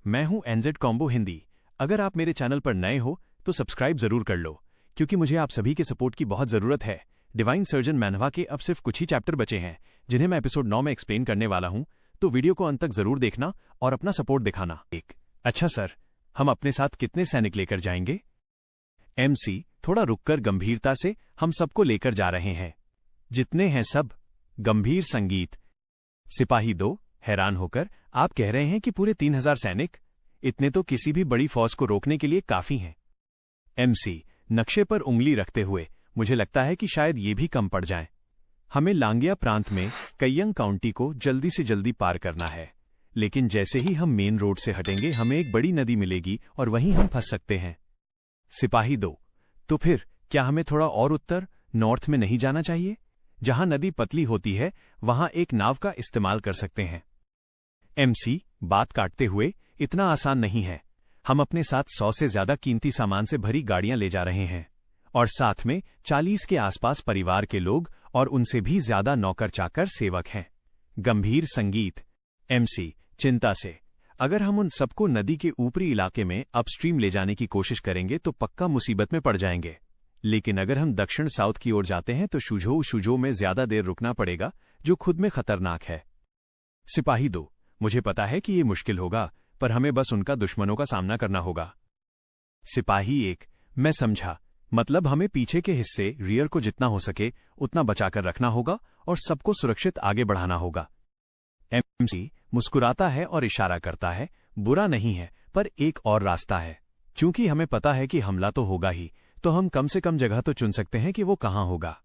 मैं हूं एनजेड कॉम्बो हिंदी। अगर आप मेरे चैनल पर नए हो तो सब्सक्राइब जरूर कर लो, क्योंकि मुझे आप सभी के सपोर्ट की बहुत जरूरत है। डिवाइन सर्जन मैनवा के अब सिर्फ कुछ ही चैप्टर बचे हैं, जिन्हें मैं एपिसोड 9 में एक्सप्लेन करने वाला हूं, तो वीडियो को अंत तक जरूर देखना और अपना सपोर्ट दिखाना। अच्छा सर, हम अपने साथ कितने सैनिक लेकर जाएंगे? MC थोड़ा रुककर गंभीरता से हम सबको लेकर जा रहे हैं। जितने हैं सब। गंभीर संगीत। सिपाही 2 हैरान होकर, आप कह रहे हैं कि पूरे 3000 सैनिक? इतने तो किसी भी बड़ी फौज को रोकने के लिए काफी हैं। MC नक्शे पर उंगली रखते हुए, मुझे लगता है कि शायद ये भी कम पड़ जाएं। हमें लांगिया प्रांत में कयंग काउंटी को जल्दी से जल्दी पार करना है, लेकिन जैसे ही हम मेन रोड से हटेंगे हमें एक बड़ी नदी मिलेगी और वहीं हम फंस सकते हैं। सिपाही 2 तो फिर क्या हमें थोड़ा और उत्तर नॉर्थ में नहीं जाना चाहिए? जहां नदी पतली होती है वहां एक नाव का इस्तेमाल कर सकते हैं। MC बात काटते हुए, इतना आसान नहीं है। हम अपने साथ 100 से ज्यादा कीमती सामान से भरी गाड़ियां ले जा रहे हैं, और साथ में 40 के आसपास परिवार के लोग और उनसे भी ज्यादा नौकर चाकर सेवक हैं। गंभीर संगीत। MC चिंता से, अगर हम उन सबको नदी के ऊपरी इलाके में अपस्ट्रीम ले जाने की कोशिश करेंगे तो पक्का मुसीबत में पड़ जाएंगे, लेकिन अगर हम दक्षिण साउथ की ओर जाते हैं तो शुझो में ज्यादा देर रुकना पड़ेगा, जो खुद में खतरनाक है। सिपाही 2 मुझे पता है कि ये मुश्किल होगा, पर हमें बस उनका दुश्मनों का सामना करना होगा। सिपाही 1 मैं समझा, मतलब हमें पीछे के हिस्से रियर को जितना हो सके उतना बचाकर रखना होगा और सबको सुरक्षित आगे बढ़ाना होगा। MC मुस्कुराता है और इशारा करता है, बुरा नहीं है, पर एक और रास्ता है। चूंकि हमें पता है कि हमला तो होगा ही, तो हम कम से कम जगह तो चुन सकते हैं कि वो कहां होगा।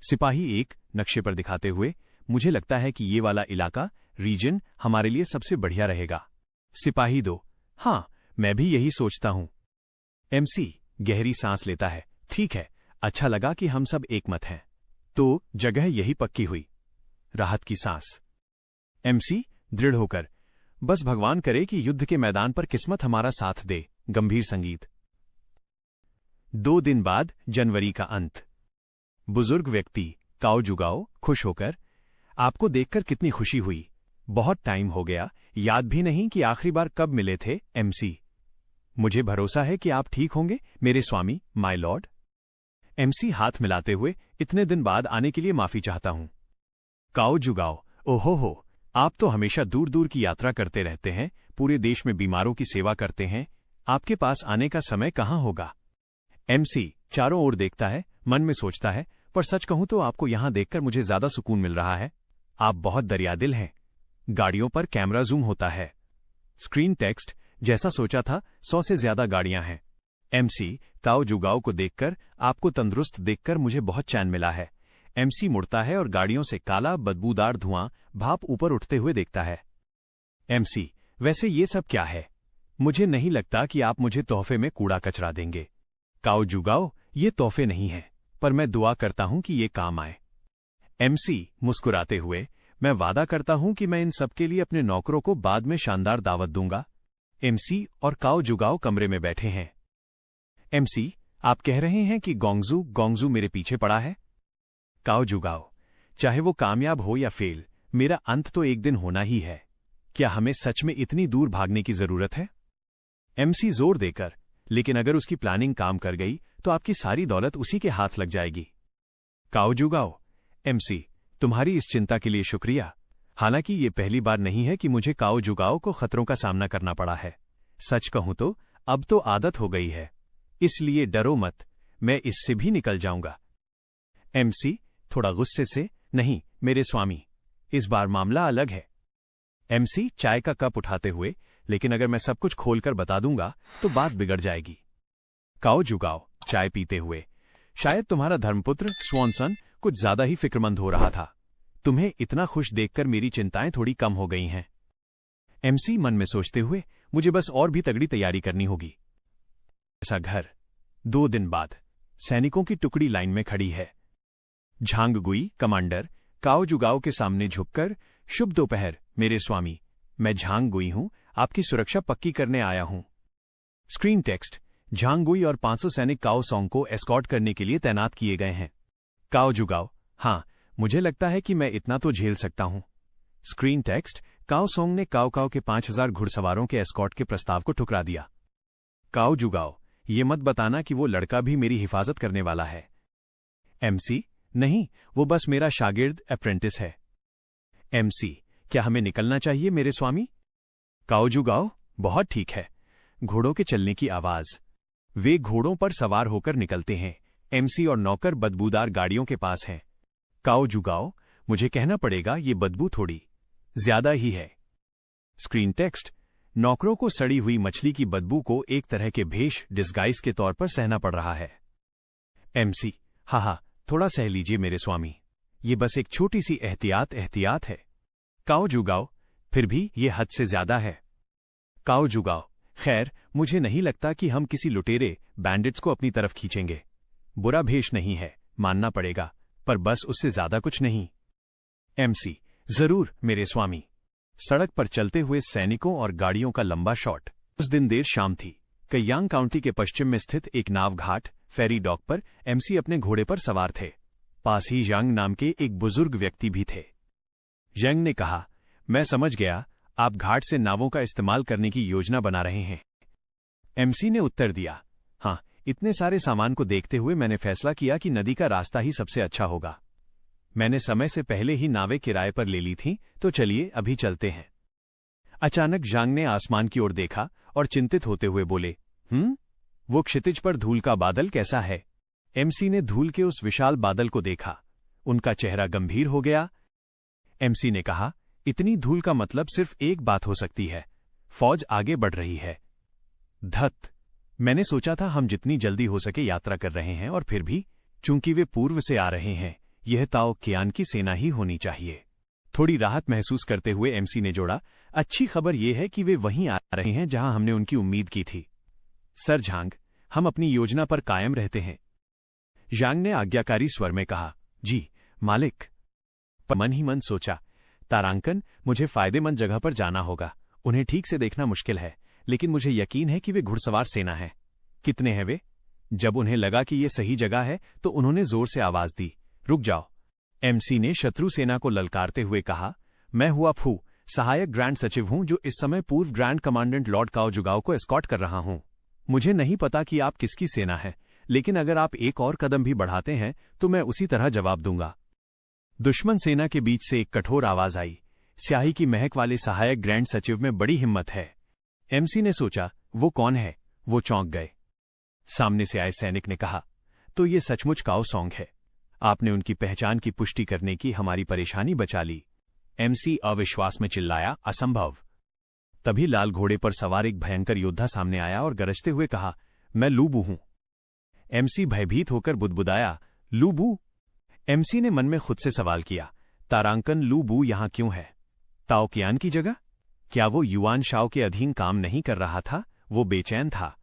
सिपाही 1 नक्शे पर दिखाते हुए, मुझे लगता है कि ये वाला इलाका रीजन हमारे लिए सबसे बढ़िया रहेगा। सिपाही 2 हां, मैं भी यही सोचता हूं। MC गहरी सांस लेता है, ठीक है, अच्छा लगा कि हम सब एक मत हैं। तो जगह यही पक्की हुई। राहत की सांस। MC दृढ़ होकर, बस भगवान करे कि युद्ध के मैदान पर किस्मत हमारा साथ दे। गंभीर संगीत। 2 दिन बाद जनवरी का अंत। बुजुर्ग व्यक्ति काओ जुगाओ खुश होकर, आपको देखकर कितनी खुशी हुई। बहुत टाइम हो गया, याद भी नहीं कि आखिरी बार कब मिले थे। MC मुझे भरोसा है कि आप ठीक होंगे मेरे स्वामी, माय लॉर्ड। MC हाथ मिलाते हुए, इतने दिन बाद आने के लिए माफी चाहता हूं। काओ जुगाओ, ओहो, आप तो हमेशा दूर दूर की यात्रा करते रहते हैं, पूरे देश में बीमारों की सेवा करते हैं, आपके पास आने का समय कहां होगा? MC चारों ओर देखता है, मन में सोचता है, पर सच कहूं तो आपको यहां देखकर मुझे ज्यादा सुकून मिल रहा है। आप बहुत दरियादिल हैं। गाड़ियों पर कैमरा जूम होता है। स्क्रीन टेक्स्ट, जैसा सोचा था 100 से ज्यादा गाड़ियां हैं। MC काओ जुगाओ को देखकर, आपको तंदुरुस्त देखकर मुझे बहुत चैन मिला है। MC मुड़ता है और गाड़ियों से काला बदबूदार धुआं भाप ऊपर उठते हुए देखता है। MC वैसे ये सब क्या है? मुझे नहीं लगता कि आप मुझे तोहफे में कूड़ा कचरा देंगे। काओ जुगाओ, ये तोहफे नहीं हैं, पर मैं दुआ करता हूं कि ये काम आए। MC मुस्कुराते हुए, मैं वादा करता हूं कि मैं इन सब के लिए अपने नौकरों को बाद में शानदार दावत दूंगा। MC और काओ जुगाओ कमरे में बैठे हैं। MC आप कह रहे हैं कि गोंगजू मेरे पीछे पड़ा है? काओ जुगाओ, चाहे वो कामयाब हो या फेल, मेरा अंत तो एक दिन होना ही है। क्या हमें सच में इतनी दूर भागने की जरूरत है? MC जोर देकर, लेकिन अगर उसकी प्लानिंग काम कर गई तो आपकी सारी दौलत उसी के हाथ लग जाएगी। काओ जुगाओ, MC तुम्हारी इस चिंता के लिए शुक्रिया। हालांकि ये पहली बार नहीं है कि मुझे काओ जुगाओ को खतरों का सामना करना पड़ा है। सच कहूं तो अब तो आदत हो गई है, इसलिए डरो मत, मैं इससे भी निकल जाऊंगा। MC थोड़ा गुस्से से, नहीं मेरे स्वामी, इस बार मामला अलग है। MC चाय का कप उठाते हुए, लेकिन अगर मैं सब कुछ खोलकर बता दूंगा तो बात बिगड़ जाएगी। काओ जुगाओ चाय पीते हुए, शायद तुम्हारा धर्मपुत्र स्वॉनसन कुछ ज्यादा ही फिक्रमंद हो रहा था। तुम्हें इतना खुश देखकर मेरी चिंताएं थोड़ी कम हो गई हैं। MC मन में सोचते हुए, मुझे बस और भी तगड़ी तैयारी करनी होगी। ऐसा घर। 2 दिन बाद सैनिकों की टुकड़ी लाइन में खड़ी है। झांगगुई कमांडर काओ जुगाओ के सामने झुककर, शुभ दोपहर मेरे स्वामी, मैं झांगगुई हूं, आपकी सुरक्षा पक्की करने आया हूं। स्क्रीन टेक्स्ट, झांगगुई और 500 सैनिक काओ सॉन्ग को एस्कॉर्ट करने के लिए तैनात किए गए हैं। काओ जुगाओ, हां, मुझे लगता है कि मैं इतना तो झेल सकता हूं। स्क्रीन टेक्स्ट, काओ सोंग ने काओ काओ के 5000 घुड़सवारों के एस्कॉर्ट के प्रस्ताव को ठुकरा दिया। काओ जुगाओ, ये मत बताना कि वो लड़का भी मेरी हिफाजत करने वाला है। एमसी, नहीं, वो बस मेरा शागिर्द अप्रेंटिस है। एमसी, क्या हमें निकलना चाहिए मेरे स्वामी? काओ जुगाओ, बहुत ठीक है। घोड़ों के चलने की आवाज। वे घोड़ों पर सवार होकर निकलते हैं। एमसी और नौकर बदबूदार गाड़ियों के पास हैं। काओ जुगाओ, मुझे कहना पड़ेगा ये बदबू थोड़ी ज्यादा ही है। Screen text. नौकरों को सड़ी हुई मछली की बदबू को एक तरह के भेष डिस्गाइज के तौर पर सहना पड़ रहा है। एमसी, हा, थोड़ा सह लीजिए मेरे स्वामी, ये बस एक छोटी सी एहतियात है। काओ जुगाओ, फिर भी ये हद से ज्यादा है। काओ जुगाओ, खैर, मुझे नहीं लगता कि हम किसी लुटेरे बैंडिट्स को अपनी तरफ खींचेंगे। बुरा भेष नहीं है, मानना पड़ेगा, पर बस उससे ज्यादा कुछ नहीं। एमसी, जरूर मेरे स्वामी। सड़क पर चलते हुए सैनिकों और गाड़ियों का लंबा शॉट। उस दिन देर शाम थी। कयांग काउंटी के पश्चिम में स्थित एक नाव घाट फेरी डॉक पर एमसी अपने घोड़े पर सवार थे। पास ही यांग नाम के एक बुजुर्ग व्यक्ति भी थे। यांग ने कहा, मैं समझ गया, आप घाट से नावों का इस्तेमाल करने की योजना बना रहे हैं। एमसी ने उत्तर दिया, हाँ, इतने सारे सामान को देखते हुए मैंने फैसला किया कि नदी का रास्ता ही सबसे अच्छा होगा। मैंने समय से पहले ही नावें किराए पर ले ली थीं, तो चलिए अभी चलते हैं। अचानक यांग ने आसमान की ओर देखा और चिंतित होते हुए बोले, वो क्षितिज पर धूल का बादल कैसा है? एमसी ने धूल के उस विशाल बादल को देखा। उनका चेहरा गंभीर हो गया। एमसी ने कहा, इतनी धूल का मतलब सिर्फ एक बात हो सकती है, फौज आगे बढ़ रही है। धत, मैंने सोचा था हम जितनी जल्दी हो सके यात्रा कर रहे हैं, और फिर भी चूंकि वे पूर्व से आ रहे हैं, यह ताओ कियान की सेना ही होनी चाहिए। थोड़ी राहत महसूस करते हुए एमसी ने जोड़ा, अच्छी खबर यह है कि वे वहीं आ रहे हैं जहां हमने उनकी उम्मीद की थी। सर झांग, हम अपनी योजना पर कायम रहते हैं। यांग ने आज्ञाकारी स्वर में कहा, जी मालिक। पर मन ही मन सोचा, तारांकन, मुझे फायदेमंद जगह पर जाना होगा। उन्हें ठीक से देखना मुश्किल है, लेकिन मुझे यकीन है कि वे घुड़सवार सेना है। कितने हैं वे? जब उन्हें लगा कि ये सही जगह है तो उन्होंने जोर से आवाज दी, रुक जाओ। एमसी ने शत्रु सेना को ललकारते हुए कहा, मैं हुआ फू, सहायक ग्रैंड सचिव हूं, जो इस समय पूर्व ग्रैंड कमांडेंट लॉर्ड काओ जुगाओ को एस्कॉर्ट कर रहा हूं। मुझे नहीं पता कि आप किसकी सेना है, लेकिन अगर आप एक और कदम भी बढ़ाते हैं तो मैं उसी तरह जवाब दूंगा। दुश्मन सेना के बीच से एक कठोर आवाज आई, स्याही की महक वाले सहायक ग्रैंड सचिव में बड़ी हिम्मत है। एमसी ने सोचा, वो कौन है? वो चौंक गए। सामने से आए सैनिक ने कहा, तो ये सचमुच काओ सोंग है। आपने उनकी पहचान की पुष्टि करने की हमारी परेशानी बचा ली। एमसी अविश्वास में चिल्लाया, असंभव। तभी लाल घोड़े पर सवार एक भयंकर योद्धा सामने आया और गरजते हुए कहा, मैं लू बू हूं। एमसी भयभीत होकर बुदबुदाया, लू बू? एमसी ने मन में खुद से सवाल किया, तारांकन, लू बू यहां क्यों है? ताओ कियान की जगह? क्या वो युआन शाओ के अधीन काम नहीं कर रहा था? वो बेचैन था।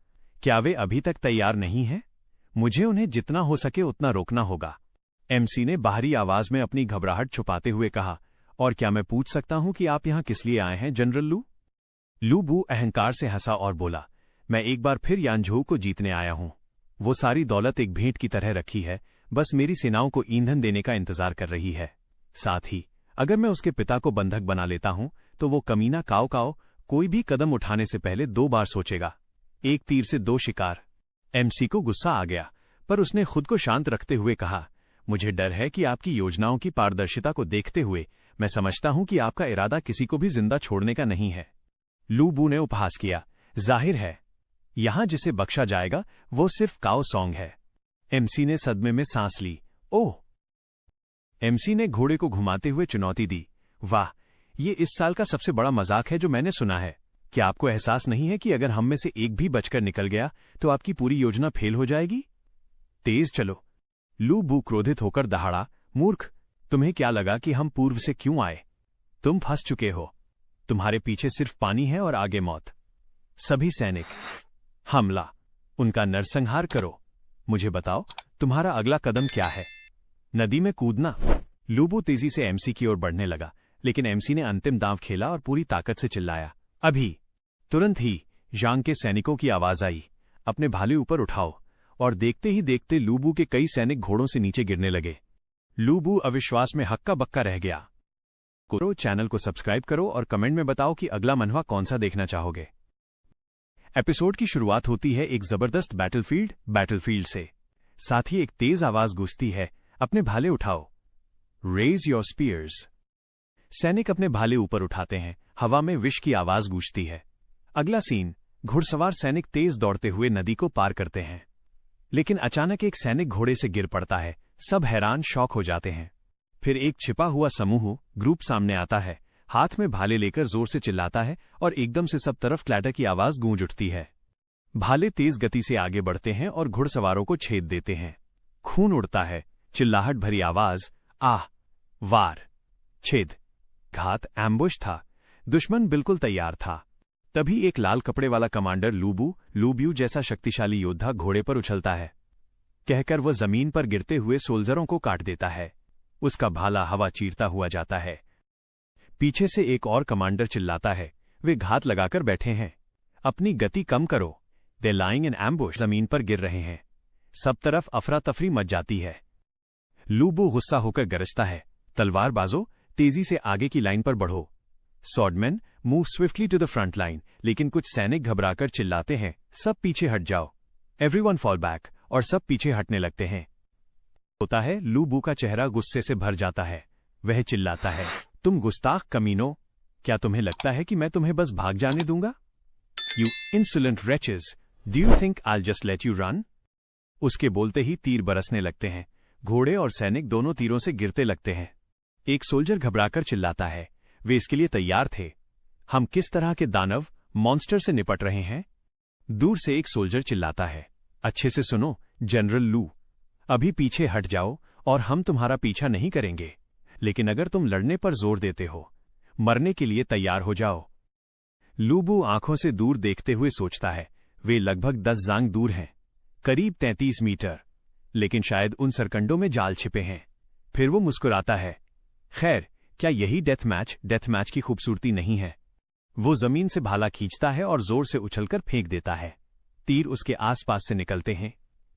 क्या वे अभी तक तैयार नहीं हैं? मुझे उन्हें जितना हो सके उतना रोकना होगा। एमसी ने बाहरी आवाज में अपनी घबराहट छुपाते हुए कहा, और क्या मैं पूछ सकता हूं कि आप यहां किस लिए आए हैं जनरल लू? लू बू अहंकार से हंसा और बोला, मैं एक बार फिर यानझोउ को जीतने आया हूं। वो सारी दौलत एक भेंट की तरह रखी है, बस मेरी सेनाओं को ईंधन देने का इंतजार कर रही है। साथ ही अगर मैं उसके पिता को बंधक बना लेता हूं तो वो कमीना काओ काओ कोई भी कदम उठाने से पहले 2 बार सोचेगा। एक तीर से 2 शिकार। एमसी को गुस्सा आ गया, पर उसने खुद को शांत रखते हुए कहा, मुझे डर है कि आपकी योजनाओं की पारदर्शिता को देखते हुए मैं समझता हूं कि आपका इरादा किसी को भी जिंदा छोड़ने का नहीं है। लू बू ने उपहास किया, जाहिर है यहां जिसे बख्शा जाएगा वो सिर्फ काओ सोंग है। एमसी ने सदमे में सांस ली। ओह! एमसी ने घोड़े को घुमाते हुए चुनौती दी, वाह, ये इस साल का सबसे बड़ा मजाक है जो मैंने सुना है। क्या आपको एहसास नहीं है कि अगर हम में से एक भी बचकर निकल गया तो आपकी पूरी योजना फेल हो जाएगी? तेज चलो। लू बू क्रोधित होकर दहाड़ा, मूर्ख, तुम्हें क्या लगा कि हम पूर्व से क्यों आए? तुम फंस चुके हो। तुम्हारे पीछे सिर्फ पानी है और आगे मौत। सभी सैनिक, हमला! उनका नरसंहार करो। मुझे बताओ, तुम्हारा अगला कदम क्या है? नदी में कूदना। लू बू तेजी से एमसी की ओर बढ़ने लगा, लेकिन एमसी ने अंतिम दांव खेला और पूरी ताकत से चिल्लाया, अभी! तुरंत ही यांग के सैनिकों की आवाज आई, अपने भाले ऊपर उठाओ। और देखते ही देखते लू बू के कई सैनिक घोड़ों से नीचे गिरने लगे। लू बू अविश्वास में हक्का बक्का रह गया। को चैनल को सब्सक्राइब करो और कमेंट में बताओ कि अगला मनहवा कौन सा देखना चाहोगे। एपिसोड की शुरुआत होती है एक जबरदस्त बैटलफील्ड से। साथ ही एक तेज आवाज गूंजती है, अपने भाले उठाओ, रेज योर स्पीयर्स। सैनिक अपने भाले ऊपर उठाते हैं, हवा में विश की आवाज गूंजती है। अगला सीन, घुड़सवार सैनिक तेज दौड़ते हुए नदी को पार करते हैं। लेकिन अचानक एक सैनिक घोड़े से गिर पड़ता है, सब हैरान शॉक हो जाते हैं। फिर एक छिपा हुआ समूह ग्रुप सामने आता है, हाथ में भाले लेकर जोर से चिल्लाता है और एकदम से सब तरफ क्लैटर की आवाज गूंज उठती है। भाले तेज गति से आगे बढ़ते हैं और घुड़सवारों को छेद देते हैं। खून उड़ता है, चिल्लाहट भरी आवाज, आह, वार, छेद, घात, एम्बुश था। दुश्मन बिल्कुल तैयार था। तभी एक लाल कपड़े वाला कमांडर लूब्यू जैसा शक्तिशाली योद्धा घोड़े पर उछलता है। कहकर वह जमीन पर गिरते हुए सोल्जरों को काट देता है। उसका भाला हवा चीरता हुआ जाता है। पीछे से एक और कमांडर चिल्लाता है, वे घात लगाकर बैठे हैं, अपनी गति कम करो, दे लाइंग इन एम्बुश, जमीन पर गिर रहे हैं। सब तरफ अफरा तफरी मच जाती है। लूबू गुस्सा होकर गरजता है, तलवार बाजो, तेजी से आगे की लाइन पर बढ़ो। Swordsman move swiftly to the front line. लेकिन कुछ सैनिक घबराकर चिल्लाते हैं, सब पीछे हट जाओ, एवरीवन फॉल बैक, और सब पीछे हटने लगते हैं। होता है, लूबू का चेहरा गुस्से से भर जाता है। वह चिल्लाता है, तुम गुस्ताख कमीनो, क्या तुम्हें लगता है कि मैं तुम्हें बस भाग जाने दूंगा? You insolent wretches, do you think I just let you run? उसके बोलते ही तीर बरसने लगते हैं। घोड़े और सैनिक दोनों तीरों से गिरते लगते हैं। एक सोल्जर घबराकर चिल्लाता है, वे इसके लिए तैयार थे। हम किस तरह के दानव मॉन्स्टर से निपट रहे हैं? दूर से एक सोल्जर चिल्लाता है, अच्छे से सुनो जनरल लू, अभी पीछे हट जाओ और हम तुम्हारा पीछा नहीं करेंगे, लेकिन अगर तुम लड़ने पर जोर देते हो, मरने के लिए तैयार हो जाओ। लूबू आंखों से दूर देखते हुए सोचता है, वे लगभग 10 जांग दूर हैं, करीब 33 मीटर, लेकिन शायद उन सरकंडों में जाल छिपे हैं। फिर वो मुस्कुराता है, खैर, क्या यही डेथ मैच की खूबसूरती नहीं है? वो जमीन से भाला खींचता है और जोर से उछलकर फेंक देता है। तीर उसके आसपास से निकलते हैं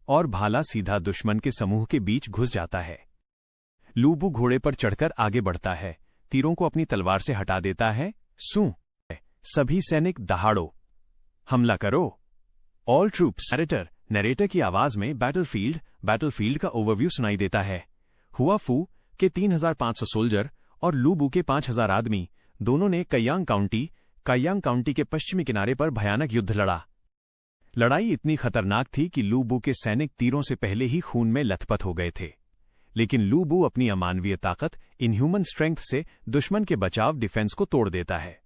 और भाला सीधा दुश्मन के समूह के बीच घुस जाता है। लूबू घोड़े पर चढ़कर आगे बढ़ता है, तीरों को अपनी तलवार से हटा देता है। सभी सैनिक दहाड़ो, हमला करो, ऑल ट्रूप्स। नरेटर की आवाज में बैटलफील्ड का ओवरव्यू सुनाई देता है। हुआ फू के 3500 सोल्जर और लूबू के 5000 आदमी, दोनों ने कायांग काउंटी के पश्चिमी किनारे पर भयानक युद्ध लड़ा। लड़ाई इतनी खतरनाक थी कि लूबू के सैनिक तीरों से पहले ही खून में लथपथ हो गए थे। लेकिन लूबू अपनी अमानवीय ताकत, इनह्यूमन स्ट्रेंथ से दुश्मन के बचाव डिफेंस को तोड़ देता है।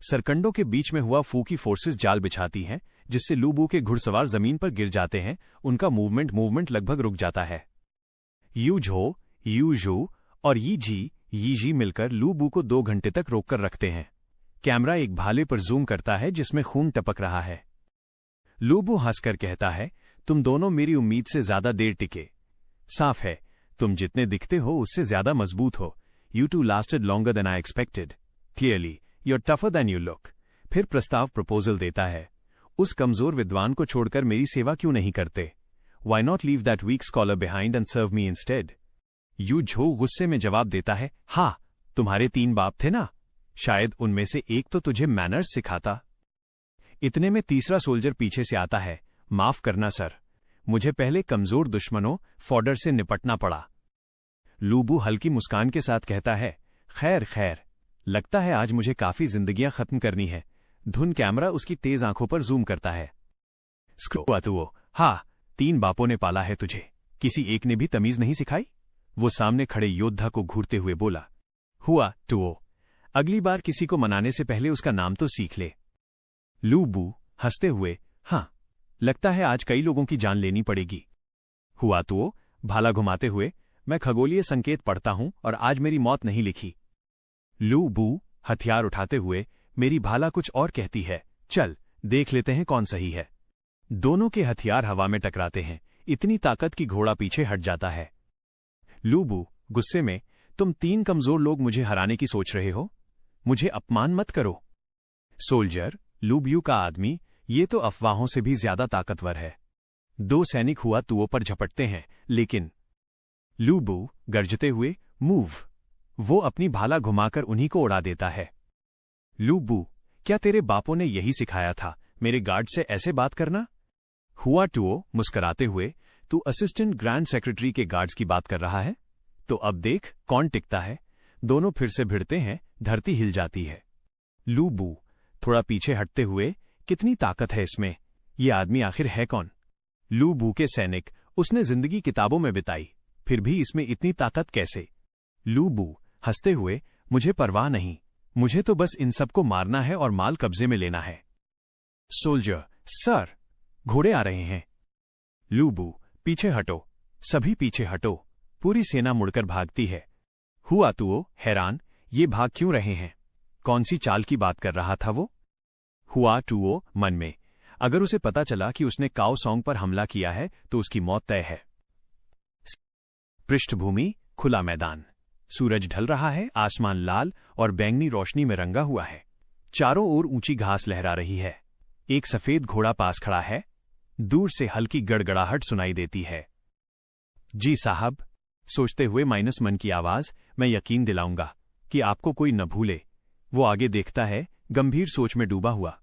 सरकंडों के बीच में हुआ फू की फोर्सेस जाल बिछाती हैं, जिससे लूबू के घुड़सवार जमीन पर गिर जाते हैं। उनका मूवमेंट लगभग रुक जाता है। यूझो और यीजी मिलकर लूबू को 2 घंटे तक रोककर रखते हैं। कैमरा एक भाले पर जूम करता है जिसमें खून टपक रहा है। लूबू हंसकर कहता है, तुम दोनों मेरी उम्मीद से ज्यादा देर टिके। साफ है, तुम जितने दिखते हो उससे ज्यादा मजबूत हो। You two lasted longer than I expected. Clearly, you're tougher than you look. फिर प्रपोजल देता है, उस कमजोर विद्वान को छोड़कर मेरी सेवा क्यों नहीं करते? Why not leave that weak scholar behind and serve me instead? यूझो गुस्से में जवाब देता है, हाँ, तुम्हारे 3 बाप थे ना, शायद उनमें से एक तो तुझे मैनर्स सिखाता। इतने में तीसरा सोल्जर पीछे से आता है, माफ करना सर, मुझे पहले कमजोर दुश्मनों फॉर्डर से निपटना पड़ा। लूबू हल्की मुस्कान के साथ कहता है, खैर, लगता है आज मुझे काफी जिंदगियां खत्म करनी है। धुन कैमरा उसकी तेज आंखों पर जूम करता है। हाँ, 3 बापों ने पाला है तुझे, किसी एक ने भी तमीज नहीं सिखाई? वो सामने खड़े योद्धा को घूरते हुए बोला। हुआ टुओ, अगली बार किसी को मनाने से पहले उसका नाम तो सीख ले। लूबू हंसते हुए, हाँ, लगता है आज कई लोगों की जान लेनी पड़ेगी। हुआ टुओ भाला घुमाते हुए, मैं खगोलीय संकेत पढ़ता हूं और आज मेरी मौत नहीं लिखी। लूबू हथियार उठाते हुए, मेरी भाला कुछ और कहती है, चल देख लेते हैं कौन सही है। दोनों के हथियार हवा में टकराते हैं, इतनी ताकत कि घोड़ा पीछे हट जाता है। लूबू गुस्से में, तुम 3 कमजोर लोग मुझे हराने की सोच रहे हो, मुझे अपमान मत करो। सोल्जर, लूब्यू का आदमी, ये तो अफवाहों से भी ज्यादा ताकतवर है। 2 सैनिक हुआ तुओ पर झपटते हैं, लेकिन लूबू गरजते हुए, मूव, वो अपनी भाला घुमाकर उन्हीं को उड़ा देता है। लू बू, क्या तेरे बापों ने यही सिखाया था मेरे गार्ड से ऐसे बात करना? हुआ टुओ मुस्कराते हुए, तू असिस्टेंट ग्रैंड सेक्रेटरी के गार्ड्स की बात कर रहा है? तो अब देख कौन टिकता है। दोनों फिर से भिड़ते हैं, धरती हिल जाती है। लू बू थोड़ा पीछे हटते हुए, कितनी ताकत है इसमें, ये आदमी आखिर है कौन? लू बू के सैनिक, उसने जिंदगी किताबों में बिताई, फिर भी इसमें इतनी ताकत कैसे? लू बू हंसते हुए, मुझे परवाह नहीं, मुझे तो बस इन सबको मारना है और माल कब्जे में लेना है। सोल्जर, सर, घोड़े आ रहे हैं। लू बू, पीछे हटो, सभी पीछे हटो। पूरी सेना मुड़कर भागती है। हुआ तुओ हैरान, ये भाग क्यों रहे हैं? कौन सी चाल की बात कर रहा था वो? हुआ टुओ मन में, अगर उसे पता चला कि उसने काओ सॉन्ग पर हमला किया है तो उसकी मौत तय है। पृष्ठभूमि खुला मैदान, सूरज ढल रहा है, आसमान लाल और बैंगनी रोशनी में रंगा हुआ है। चारों ओर ऊंची घास लहरा रही है। एक सफेद घोड़ा पास खड़ा है। दूर से हल्की गड़गड़ाहट सुनाई देती है। जी साहब, सोचते हुए माइनस मन की आवाज, मैं यकीन दिलाऊंगा कि आपको कोई न भूले। वो आगे देखता है, गंभीर सोच में डूबा हुआ।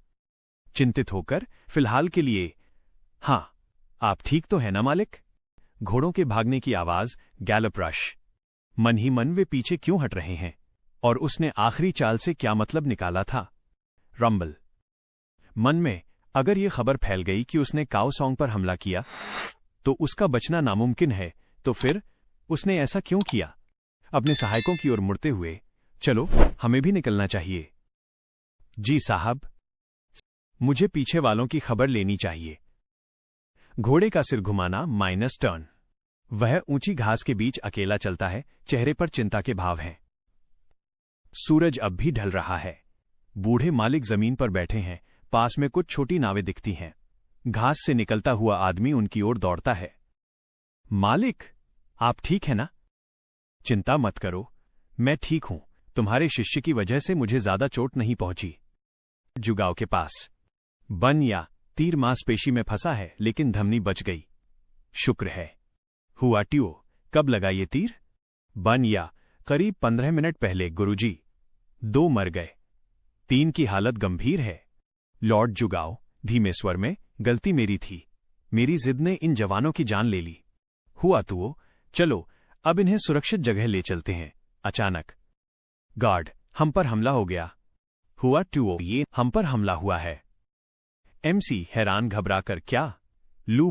चिंतित होकर, फिलहाल के लिए, हाँ, आप ठीक तो है ना मालिक? घोड़ों के भागने की आवाज, गैलप रश। मन ही मन वे पीछे क्यों हट रहे हैं? और उसने आखिरी चाल से क्या मतलब निकाला था? रंबल मन में, अगर ये खबर फैल गई कि उसने काओ सॉन्ग पर हमला किया तो उसका बचना नामुमकिन है, तो फिर उसने ऐसा क्यों किया? अपने सहायकों की ओर मुड़ते हुए, चलो हमें भी निकलना चाहिए। जी साहब, मुझे पीछे वालों की खबर लेनी चाहिए। घोड़े का सिर घुमाना माइनस टर्न। वह ऊंची घास के बीच अकेला चलता है, चेहरे पर चिंता के भाव हैं। सूरज अब भी ढल रहा है। बूढ़े मालिक जमीन पर बैठे हैं, पास में कुछ छोटी नावें दिखती हैं। घास से निकलता हुआ आदमी उनकी ओर दौड़ता है। मालिक, आप ठीक है ना? चिंता मत करो, मैं ठीक हूं। तुम्हारे शिष्य की वजह से मुझे ज्यादा चोट नहीं पहुंची। जुगाओ के पास बन या तीर मांसपेशी में फंसा है, लेकिन धमनी बच गई। शुक्र है। हुआ ट्यो, कब लगा ये तीर? बन या करीब 15 मिनट पहले गुरुजी। 2 मर गए, 3 की हालत गंभीर है। लॉर्ड जुगाओ धीमे स्वर में, गलती मेरी थी। मेरी जिद ने इन जवानों की जान ले ली। हुआ तुओ, चलो अब इन्हें सुरक्षित जगह ले चलते हैं। अचानक, गार्ड, हम पर हमला हो गया। हुआ टुओ, ये हम पर हमला हुआ है। एमसी हैरान घबराकर, क्या? लू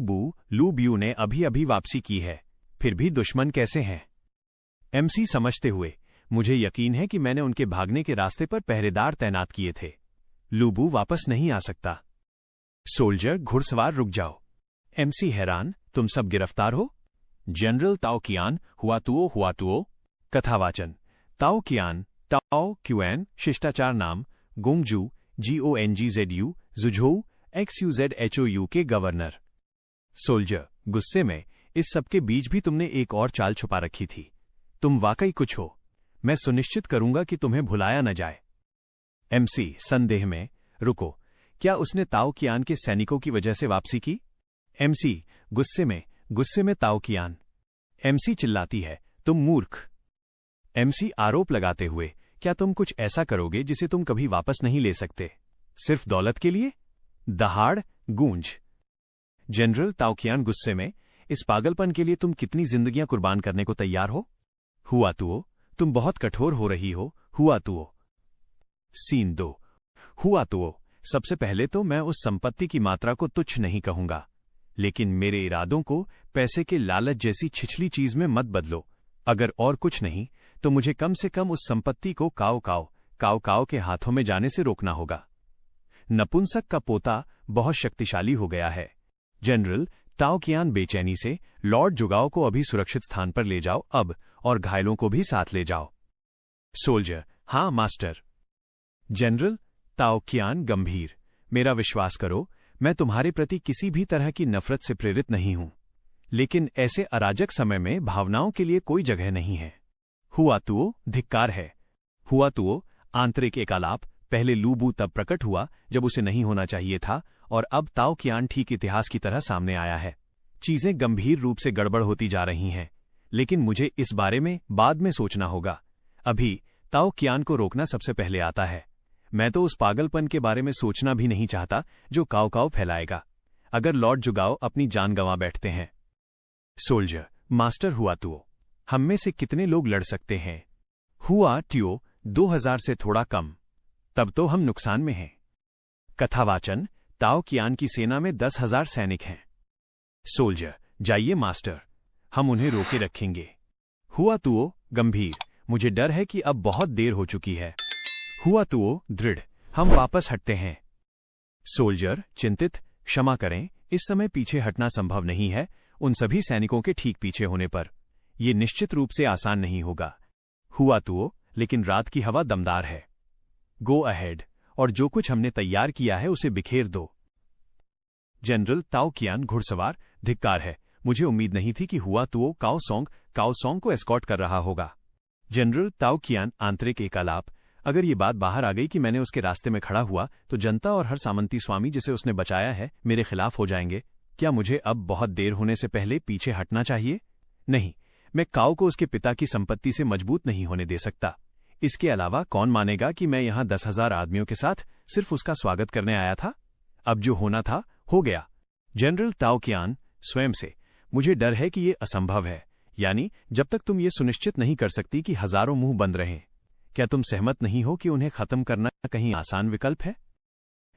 ब्यू ने अभी अभी वापसी की है, फिर भी दुश्मन कैसे हैं? एमसी समझते हुए, मुझे यकीन है कि मैंने उनके भागने के रास्ते पर पहरेदार तैनात किए थे। लूबू वापस नहीं आ सकता। सोल्जर, घुड़सवार रुक जाओ। एमसी हैरान, तुम सब गिरफ्तार हो? जनरल ताओ कियान, हुआ तुओ। कथावाचन, ताओ कियान, ताओ क्यूएन, शिष्टाचार नाम, गोंगजू, GONGZU, जुझोऊ, XUZHOU के गवर्नर। सोल्जर, गुस्से में, इस सबके बीच भी तुमने एक और चाल छुपा रखी थी। तुम वाकई कुछ हो। मैं सुनिश्चित करूंगा कि तुम्हें भुलाया न जाए। एमसी संदेह में, रुको, क्या उसने ताओ कियान के सैनिकों की वजह से वापसी की? एमसी गुस्से में ताओ कियान। एमसी चिल्लाती है, तुम मूर्ख। एमसी आरोप लगाते हुए, क्या तुम कुछ ऐसा करोगे जिसे तुम कभी वापस नहीं ले सकते, सिर्फ दौलत के लिए? दहाड़, गूंज। जनरल ताओ कियान गुस्से में, इस पागलपन के लिए तुम कितनी जिंदगियां कुर्बान करने को तैयार हो? हुआ तुओ, तुम बहुत कठोर हो रही हो। हुआ तुओ। सीन 2। हुआ तुओ, सबसे पहले तो मैं उस संपत्ति की मात्रा को तुच्छ नहीं कहूंगा, लेकिन मेरे इरादों को पैसे के लालच जैसी छिछली चीज में मत बदलो। अगर और कुछ नहीं तो मुझे कम से कम उस संपत्ति को काओ के हाथों में जाने से रोकना होगा। नपुंसक का पोता बहुत शक्तिशाली हो गया है। जनरल ताओ कियान बेचैनी से, लॉर्ड जुगाओ को अभी सुरक्षित स्थान पर ले जाओ अब, और घायलों को भी साथ ले जाओ। सोल्जर, हाँ मास्टर। जनरल ताओ कियान गंभीर, मेरा विश्वास करो, मैं तुम्हारे प्रति किसी भी तरह की नफरत से प्रेरित नहीं हूं, लेकिन ऐसे अराजक समय में भावनाओं के लिए कोई जगह नहीं है। हुआ तुओ, धिक्कार है। हुआ तुओ, आंतरिक एकालाप, पहले लूबू तब प्रकट हुआ जब उसे नहीं होना चाहिए था, और अब ताओ कियान ठीक इतिहास की तरह सामने आया है। चीजें गंभीर रूप से गड़बड़ होती जा रही हैं, लेकिन मुझे इस बारे में बाद में सोचना होगा। अभी ताओ कियान को रोकना सबसे पहले आता है। मैं तो उस पागलपन के बारे में सोचना भी नहीं चाहता जो काव काव फैलाएगा अगर लॉर्ड जुगाओ अपनी जान गंवा बैठते हैं। सोल्जर, मास्टर हुआ तुओ, हम में से कितने लोग लड़ सकते हैं? हुआ ट्यो, 2000 से थोड़ा कम। तब तो हम नुकसान में हैं। कथावाचन, ताओ कियान की सेना में 10,000 सैनिक हैं। सोल्जर, जाइए मास्टर, हम उन्हें रोके रखेंगे। हुआ तुओ, गंभीर, मुझे डर है कि अब बहुत देर हो चुकी है। हुआ तुओ, दृढ़, हम वापस हटते हैं। सोल्जर, चिंतित, क्षमा करें, इस समय पीछे हटना संभव नहीं है, उन सभी सैनिकों के ठीक पीछे होने पर। यह निश्चित रूप से आसान नहीं होगा। हुआ तुओ, लेकिन रात की हवा दमदार है। गो अहेड, और जो कुछ हमने तैयार किया है उसे बिखेर दो। जनरल ताओ कियान, घुड़सवार, धिक्कार है, मुझे उम्मीद नहीं थी कि हुआ तुओ काओ सॉन्ग को एस्कॉर्ट कर रहा होगा। जनरल ताओ कियान, आंतरिक एकालाप, अगर ये बात बाहर आ गई कि मैंने उसके रास्ते में खड़ा हुआ तो जनता और हर सामंती स्वामी जिसे उसने बचाया है मेरे खिलाफ हो जाएंगे। क्या मुझे अब बहुत देर होने से पहले पीछे हटना चाहिए? नहीं, मैं काओ को उसके पिता की संपत्ति से मजबूत नहीं होने दे सकता। इसके अलावा कौन मानेगा कि मैं यहां 10,000 आदमियों के साथ सिर्फ उसका स्वागत करने आया था? अब जो होना था हो गया। जनरल ताओ कियान, स्वयं से, मुझे डर है कि ये असंभव है, यानी जब तक तुम ये सुनिश्चित नहीं कर सकती कि हजारों मुंह बंद रहें। क्या तुम सहमत नहीं हो कि उन्हें खत्म करना कहीं आसान विकल्प है?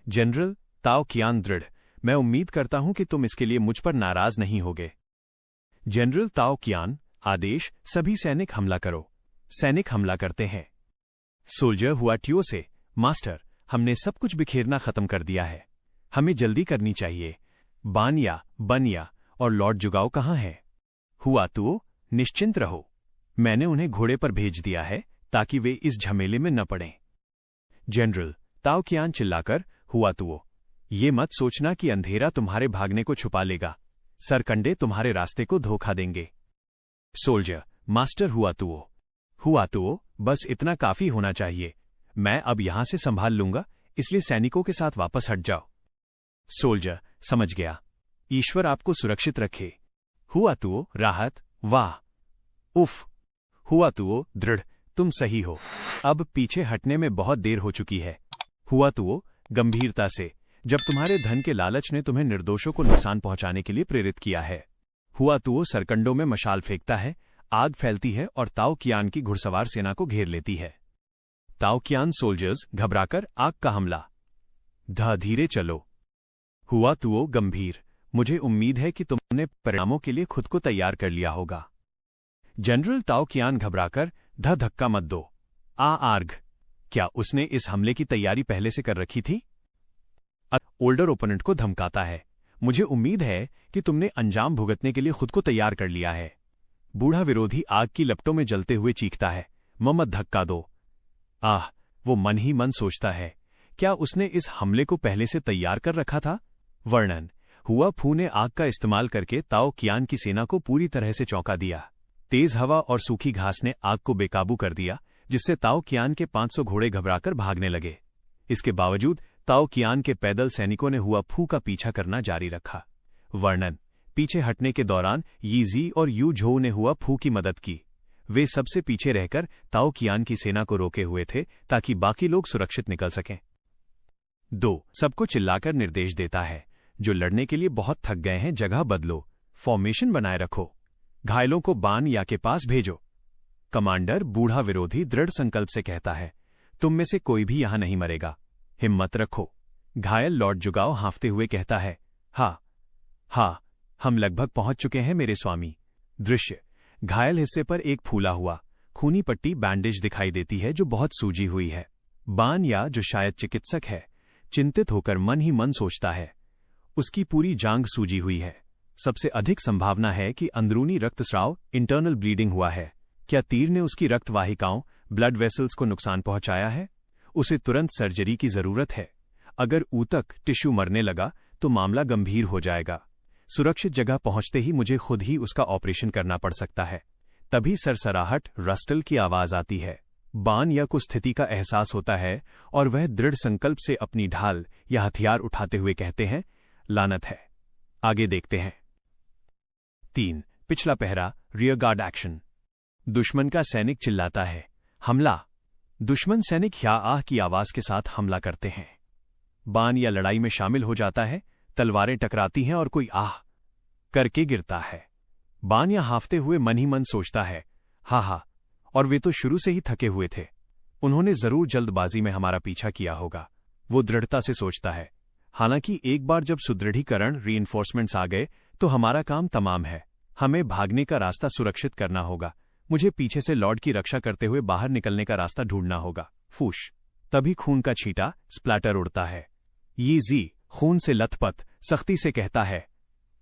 जनरल ताओ कियान, दृढ़, मैं उम्मीद करता हूं कि तुम इसके लिए मुझ पर नाराज नहीं होगे। जनरल ताओ कियान, आदेश, सभी सैनिक हमला करो। सैनिक हमला करते हैं। सोल्जर हुआ ट्यो से, मास्टर, हमने सब कुछ बिखेरना खत्म कर दिया है, हमें जल्दी करनी चाहिए। बनिया और लॉर्ड जुगाओ कहाँ हैं? हुआ तुओ, निश्चिंत रहो, मैंने उन्हें घोड़े पर भेज दिया है ताकि वे इस झमेले में न पड़ें। जनरल ताओ कियान चिल्लाकर, हुआ तुओ, ये मत सोचना कि अंधेरा तुम्हारे भागने को छुपा लेगा, सरकंडे तुम्हारे रास्ते को धोखा देंगे। सोल्जर, मास्टर हुआ तुओ, बस इतना काफी होना चाहिए, मैं अब यहां से संभाल लूंगा, इसलिए सैनिकों के साथ वापस हट जाओ। सोल्जर, समझ गया, ईश्वर आपको सुरक्षित रखे। हुआ तुओ, राहत, वाह, उफ। हुआ तुओ, दृढ़, तुम सही हो, अब पीछे हटने में बहुत देर हो चुकी है। हुआ तुओ, गंभीरता से, जब तुम्हारे धन के लालच ने तुम्हें निर्दोषों को नुकसान पहुंचाने के लिए प्रेरित किया है। हुआ तुओ सरकंडों में मशाल फेंकता है, आग फैलती है और ताओ कियान की घुड़सवार सेना को घेर लेती है। ताओ कियान सोल्जर्स, घबराकर, आग का हमला। धीरे चलो। हुआ तुओ, गंभीर, मुझे उम्मीद है कि तुमने परिणामों के लिए खुद को तैयार कर लिया होगा। जनरल ताओ कियान, घबराकर, धक्का मत दो। आर्घ, क्या उसने इस हमले की तैयारी पहले से कर रखी थी? ओल्डर ओपोनेंट को धमकाता है, मुझे उम्मीद है कि तुमने अंजाम भुगतने के लिए खुद को तैयार कर लिया है। बूढ़ा विरोधी आग की लपटों में जलते हुए चीखता है, मत धक्का दो। वो मन ही मन सोचता है, क्या उसने इस हमले को पहले से तैयार कर रखा था? वर्णन, हुआ फू ने आग का इस्तेमाल करके ताओ कियान की सेना को पूरी तरह से चौंका दिया। तेज हवा और सूखी घास ने आग को बेकाबू कर दिया, जिससे ताओ कियान के 500 घोड़े घबराकर भागने लगे। इसके बावजूद ताओ कियान के पैदल सैनिकों ने हुआ फू का पीछा करना जारी रखा। वर्णन, पीछे हटने के दौरान यीजी और यू झोउ ने हुआ फू की मदद की। वे सबसे पीछे रहकर ताओ कियान की सेना को रोके हुए थे ताकि बाकी लोग सुरक्षित निकल सकें। 2. सबको चिल्लाकर निर्देश देता है, जो लड़ने के लिए बहुत थक गए हैं जगह बदलो, फॉर्मेशन बनाए रखो, घायलों को बानिया के पास भेजो। कमांडर बूढ़ा विरोधी दृढ़ संकल्प से कहता है, तुम में से कोई भी यहां नहीं मरेगा, हिम्मत रखो। घायल लॉर्ड जुगाओ हांफते हुए कहता है, हाँ, हम लगभग पहुंच चुके हैं मेरे स्वामी। दृश्य, घायल हिस्से पर एक फूला हुआ खूनी पट्टी बैंडेज दिखाई देती है जो बहुत सूजी हुई है। बानिया, जो शायद चिकित्सक है, चिंतित होकर मन ही मन सोचता है, उसकी पूरी जांघ सूजी हुई है। सबसे अधिक संभावना है कि अंदरूनी रक्तस्राव, इंटरनल ब्लीडिंग हुआ है। क्या तीर ने उसकी रक्तवाहिकाओं, ब्लड वेसल्स को नुकसान पहुंचाया है? उसे तुरंत सर्जरी की जरूरत है। अगर ऊतक, टिश्यू मरने लगा तो मामला गंभीर हो जाएगा। सुरक्षित जगह पहुंचते ही मुझे खुद ही उसका ऑपरेशन करना पड़ सकता है। तभी सरसराहट, रस्टल की आवाज आती है। बानिया को स्थिति का एहसास होता है और वह दृढ़ संकल्प से अपनी ढाल या हथियार उठाते हुए कहते हैं, लानत है। आगे देखते हैं। 3. पिछला पहरा, रियर गार्ड एक्शन। दुश्मन का सैनिक चिल्लाता है, हमला। दुश्मन सैनिक या आह की आवाज के साथ हमला करते हैं। बाण या लड़ाई में शामिल हो जाता है, तलवारें टकराती हैं और कोई आह करके गिरता है। बाण या हाफते हुए मन ही मन सोचता है, हा, और वे तो शुरू से ही थके हुए थे, उन्होंने जरूर जल्दबाजी में हमारा पीछा किया होगा। वो दृढ़ता से सोचता है। हालांकि एक बार जब सुदृढ़ीकरण रीइंफोर्समेंट्स आ गए तो हमारा काम तमाम है। हमें भागने का रास्ता सुरक्षित करना होगा। मुझे पीछे से लॉर्ड की रक्षा करते हुए बाहर निकलने का रास्ता ढूंढना होगा। फूश। तभी खून का छींटा स्प्लैटर उड़ता है। ये जी खून से लथपथ सख्ती से कहता है,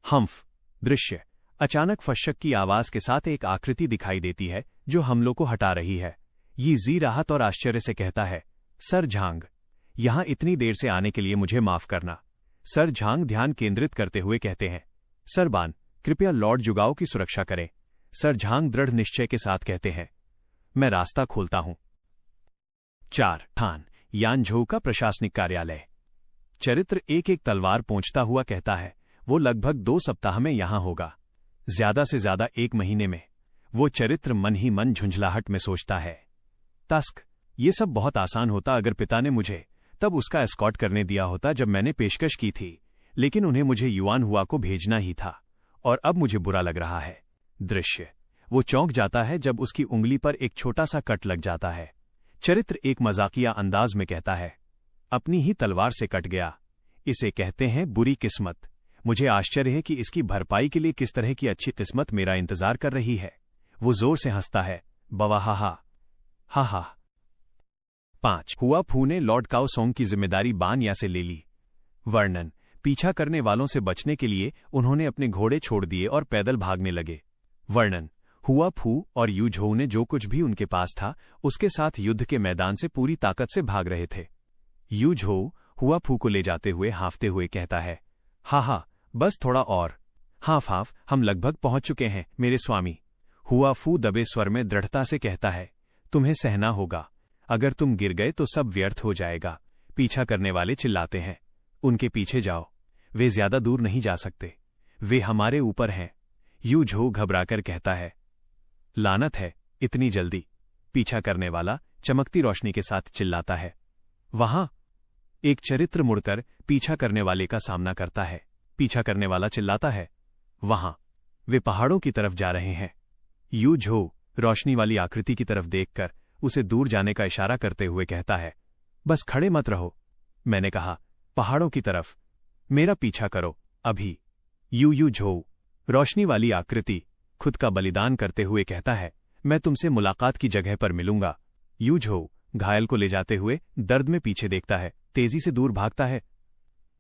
हम्फ। दृश्य। अचानक फशक की आवाज के साथ एक आकृति दिखाई देती है जो हमलों को हटा रही है। ये जी राहत और आश्चर्य से कहता है, सर झांग, यहां इतनी देर से आने के लिए मुझे माफ करना। सर झांग ध्यान केंद्रित करते हुए कहते हैं, सर बान, कृपया लॉर्ड जुगाओ की सुरक्षा करें। सर झांग दृढ़ निश्चय के साथ कहते हैं, मैं रास्ता खोलता हूं। 4 थान यानझोउ का प्रशासनिक कार्यालय। चरित्र एक तलवार पोंछता हुआ कहता है, वो लगभग 2 सप्ताह में यहां होगा, ज्यादा से ज्यादा 1 महीने में। वो चरित्र मन ही मन झुंझलाहट में सोचता है, तस्क, ये सब बहुत आसान होता अगर पिता ने मुझे तब उसका एस्कॉर्ट करने दिया होता जब मैंने पेशकश की थी, लेकिन उन्हें मुझे युआन हुआ को भेजना ही था, और अब मुझे बुरा लग रहा है। दृश्य। वो चौंक जाता है जब उसकी उंगली पर एक छोटा सा कट लग जाता है। चरित्र एक मजाकिया अंदाज में कहता है, अपनी ही तलवार से कट गया, इसे कहते हैं बुरी किस्मत। मुझे आश्चर्य है कि इसकी भरपाई के लिए किस तरह की अच्छी किस्मत मेरा इंतजार कर रही है। वो जोर से हंसता है, बवाहा हा। 5 हुआ फू ने लॉर्ड काओ सोंग की जिम्मेदारी बान या से ले ली। वर्णन। पीछा करने वालों से बचने के लिए उन्होंने अपने घोड़े छोड़ दिए और पैदल भागने लगे। वर्णन। हुआ फू और यू झोउ ने जो कुछ भी उनके पास था उसके साथ युद्ध के मैदान से पूरी ताकत से भाग रहे थे। यू झोउ हुआ फू को ले जाते हुए हाफते हुए कहता है, हा, बस थोड़ा और। हाफ, हम लगभग पहुंच चुके हैं मेरे स्वामी। हुआ फू दबे स्वर में दृढ़ता से कहता है, तुम्हें सहना होगा, अगर तुम गिर गए तो सब व्यर्थ हो जाएगा। पीछा करने वाले चिल्लाते हैं, उनके पीछे जाओ, वे ज्यादा दूर नहीं जा सकते, वे हमारे ऊपर हैं। यू झोउ घबराकर कहता है, लानत है, इतनी जल्दी। पीछा करने वाला चमकती रोशनी के साथ चिल्लाता है, वहां। एक चरित्र मुड़कर पीछा करने वाले का सामना करता है। पीछा करने वाला चिल्लाता है, वहां, वे पहाड़ों की तरफ जा रहे हैं। यू झोउ रोशनी वाली आकृति की तरफ देखकर उसे दूर जाने का इशारा करते हुए कहता है, बस खड़े मत रहो। मैंने कहा, पहाड़ों की तरफ, मेरा पीछा करो, अभी। यू झोउ रोशनी वाली आकृति खुद का बलिदान करते हुए कहता है, मैं तुमसे मुलाकात की जगह पर मिलूंगा। यू झोउ घायल को ले जाते हुए दर्द में पीछे देखता है, तेजी से दूर भागता है।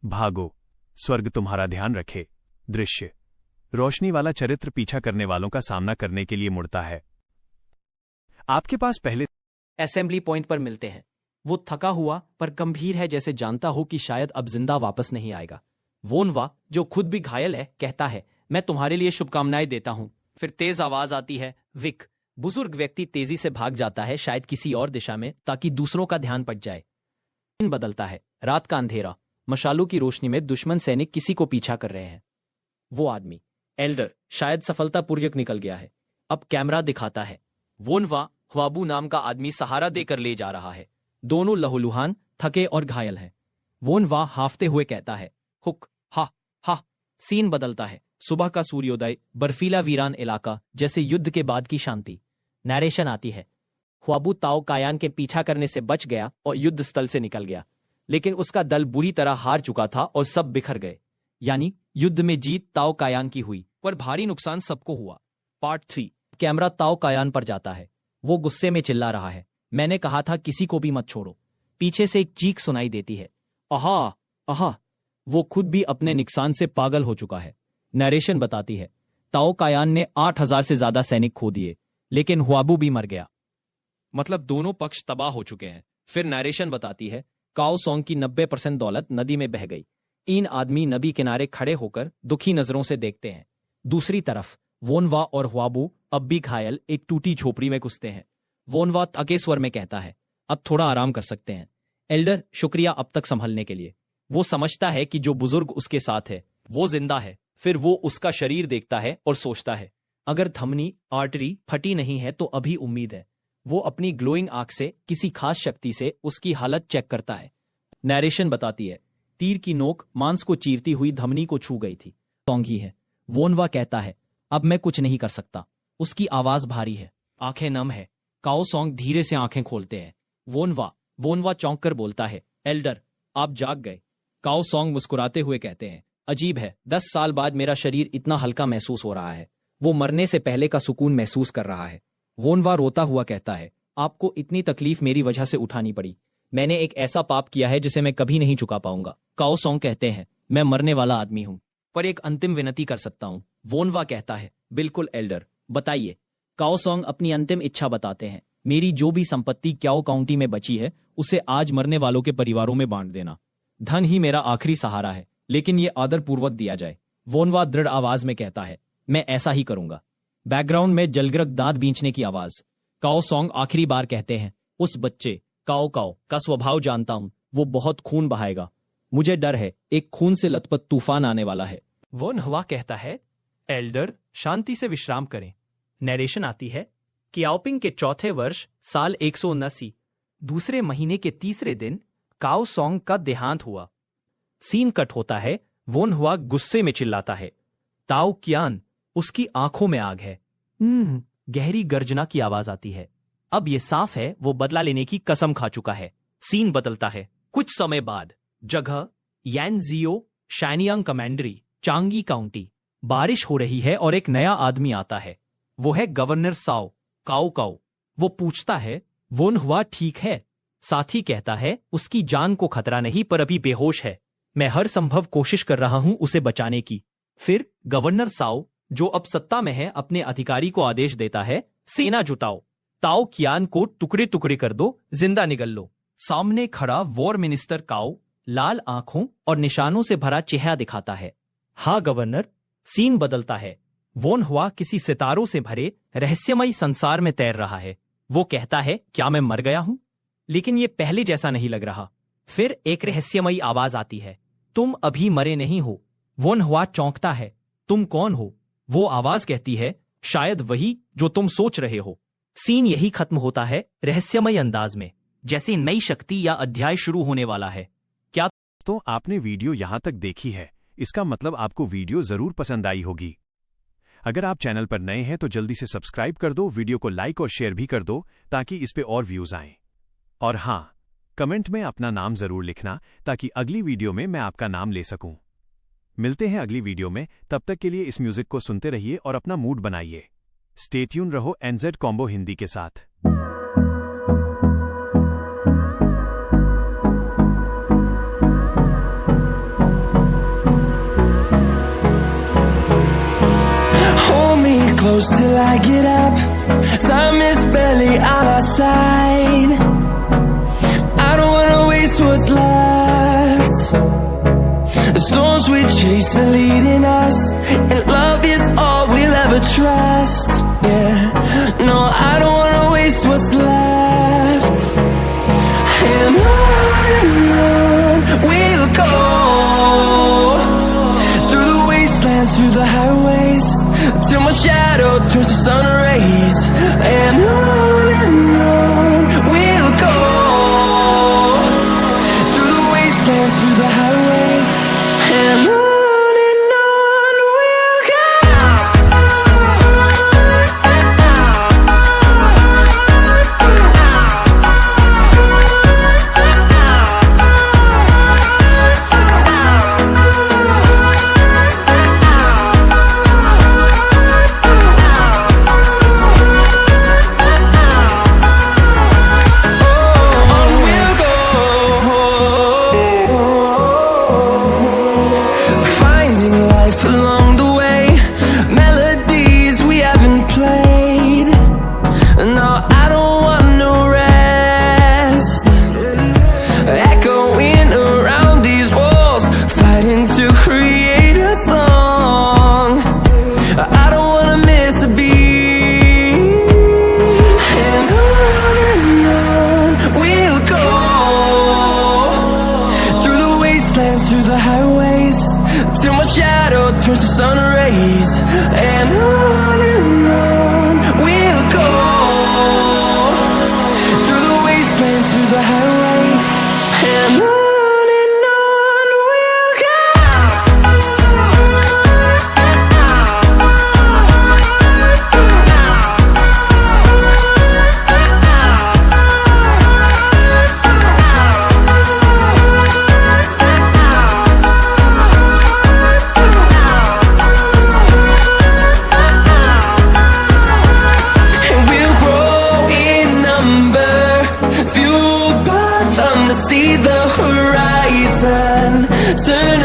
भागो, स्वर्ग तुम्हारा ध्यान रखे। दृश्य। रोशनी वाला चरित्र पीछा करने वालों का सामना करने के लिए मुड़ता है। आपके पास पहले असेंबली पॉइंट पर मिलते हैं। वो थका हुआ पर गंभीर है, जैसे जानता हो कि शायद अब जिंदा वापस नहीं आएगा। वोनवा, जो खुद भी घायल है, कहता है, मैं तुम्हारे लिए शुभकामनाएं देता हूं। फिर तेज आवाज आती है, विक। बुजुर्ग व्यक्ति तेजी से भाग जाता है, शायद किसी और दिशा में, ताकि दूसरों का ध्यान पट जाए। दिन बदलता है। रात का अंधेरा। मशालों की रोशनी में दुश्मन सैनिक किसी को पीछा कर रहे हैं। वो आदमी, एल्डर, शायद सफलतापूर्वक निकल गया है। अब कैमरा दिखाता है, वोनवा ह्वाबू नाम का आदमी सहारा देकर ले जा रहा है। दोनों लहूलुहान, थके और घायल हैं। वोनवा हाफते हुए कहता है, हुक, हा। सीन बदलता है। सुबह का सूर्योदय, बर्फीला वीरान इलाका, जैसे युद्ध के बाद की शांति। नरेशन आती है, ह्वाबू ताओ कायान के पीछा करने से बच गया और युद्ध स्थल से निकल गया, लेकिन उसका दल बुरी तरह हार चुका था और सब बिखर गए। यानी युद्ध में जीत ताओ कायान की हुई, पर भारी नुकसान सबको हुआ। पार्ट 3। कैमरा ताओ कायान पर जाता है। वो गुस्से में चिल्ला रहा है, मैंने कहा था किसी को भी मत छोड़ो। पीछे से एक चीख सुनाई देती है, आहा। वो खुद भी अपने नुकसान से पागल हो चुका है। नरेशन बताती है, ताओ कायान ने 8000 से ज्यादा सैनिक खो दिए, लेकिन ह्वाबू भी मर गया। मतलब दोनों पक्ष तबाह हो चुके हैं। फिर नरेशन बताती है, काओ सोंग की 90% दौलत नदी में बह गई। इन आदमी नदी किनारे खड़े होकर दुखी नजरों से देखते हैं। दूसरी तरफ वोनवा और ह्वाबू अब भी घायल एक टूटी झोपड़ी में घुसते हैं। वोनवा थके स्वर में कहता है, अब थोड़ा आराम कर सकते हैं। एल्डर, शुक्रिया अब तक संभलने के लिए। वो समझता है कि जो बुजुर्ग उसके साथ है वो जिंदा है। फिर वो उसका शरीर देखता है और सोचता है, अगर धमनी, आर्टरी फटी नहीं है तो अभी उम्मीद है। वो अपनी ग्लोइंग आंख से किसी खास शक्ति से उसकी हालत चेक करता है। नैरेशन बताती है, तीर की नोक मांस को चीरती हुई धमनी को छू गई थी। सॉन्ग ही है। वोनवा कहता है, अब मैं कुछ नहीं कर सकता। उसकी आवाज भारी है, आंखें नम है। काओ सॉन्ग धीरे से आंखें खोलते हैं। वोनवा चौंक कर बोलता है, एल्डर, आप जाग गए। काओ सॉन्ग मुस्कुराते हुए कहते हैं, अजीब है, 10 साल बाद मेरा शरीर इतना हल्का महसूस हो रहा है। वो मरने से पहले का सुकून महसूस कर रहा है। वोनवा रोता हुआ कहता है, आपको इतनी तकलीफ मेरी वजह से उठानी पड़ी। मैंने एक ऐसा पाप किया है जिसे मैं कभी नहीं चुका पाऊंगा। काओ सॉन्ग कहते हैं, मैं मरने वाला आदमी हूं, पर एक अंतिम विनती कर सकता हूं। वोनवा कहता है, बिल्कुल एल्डर, बताइए। काओ सॉन्ग अपनी अंतिम इच्छा बताते हैं, मेरी जो भी संपत्ति क्याओ काउंटी में बची है उसे आज मरने वालों के परिवारों में बांट देना। धन ही मेरा आखिरी सहारा है, लेकिन ये आदरपूर्वक दिया जाए। वोनवा दृढ़ आवाज में कहता है, मैं ऐसा ही करूंगा। बैकग्राउंड में जलग्रक दांत बींचने की आवाज। काओ सॉन्ग आखिरी बार कहते हैं, उस बच्चे काओ का स्वभाव जानता हूं, वो बहुत खून बहाएगा। मुझे डर है, एक खून से लथपथ तूफान आने वाला है। वोनवा कहता है, एल्डर, शांति से विश्राम करें। नरेशन आती है, कियाओपिंग के चौथे वर्ष साल 179 दूसरे महीने के तीसरे दिन काओ सॉन्ग का देहांत हुआ। सीन कट होता है। वोनहुआ गुस्से में चिल्लाता है, ताओ कियान, उसकी आंखों में आग है। गहरी गर्जना की आवाज आती है। अब यह साफ है वो बदला लेने की कसम खा चुका है। सीन बदलता है। कुछ समय बाद जगह यानजियो, शानियांग कमेंड्री, चांगी काउंटी। बारिश हो रही है और एक नया आदमी आता है। वो है गवर्नर साओ काओ। वो पूछता है, वोनहुआ ठीक है? साथी कहता है, उसकी जान को खतरा नहीं, पर अभी बेहोश है। मैं हर संभव कोशिश कर रहा हूं उसे बचाने की। फिर गवर्नर साओ, जो अब सत्ता में है, अपने अधिकारी को आदेश देता है, सेना जुटाओ, ताओ कियान को टुकड़े टुकड़े कर दो, जिंदा निगल लो। सामने खड़ा वॉर मिनिस्टर काओ लाल आंखों और निशानों से भरा चेहरा दिखाता है। हाँ गवर्नर। सीन बदलता है। वोनहुआ किसी सितारों से भरे रहस्यमयी संसार में तैर रहा है। वो कहता है, क्या मैं मर गया हूं? लेकिन ये पहले जैसा नहीं लग रहा। फिर एक रहस्यमयी आवाज आती है, तुम अभी मरे नहीं हो। वोनहुआ चौंकता है, तुम कौन हो? वो आवाज कहती है, शायद वही जो तुम सोच रहे हो। सीन यही खत्म होता है, रहस्यमय अंदाज में, जैसे नई शक्ति या अध्याय शुरू होने वाला है। क्या तो आपने वीडियो यहां तक देखी है, इसका मतलब आपको वीडियो जरूर पसंद आई होगी। अगर आप चैनल पर नए हैं तो जल्दी से सब्सक्राइब कर दो, वीडियो को लाइक और शेयर भी कर दो ताकि इस पे और व्यूज आएं। और हाँ, कमेंट में अपना नाम जरूर लिखना ताकि अगली वीडियो में मैं आपका नाम ले सकूं। मिलते हैं अगली वीडियो में, तब तक के लिए इस म्यूजिक को सुनते रहिए और अपना मूड बनाइए। स्टे ट्यून रहो NZ कॉम्बो हिंदी के साथ। Close till I get up. Time is barely on our side. I don't wanna waste what's left. The storms we chase are leading us, and love is all we'll ever trust. Yeah, no, I don't wanna waste what's left. And on we'll go, through the wastelands, through the highways, till my shadow turns to sun rays. And on we'll go, through the wastelands, through the highways. And on we'll go. Along the way, melodies we haven't played. No, I don't want no rest. Echoing around these walls, fighting to create a song. I don't wanna miss a beat. And on we'll go, through the wastelands, through the highways, till my shadow turns to sun rays. And on we'll go.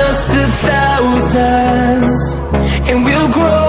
us to thousands, and we'll grow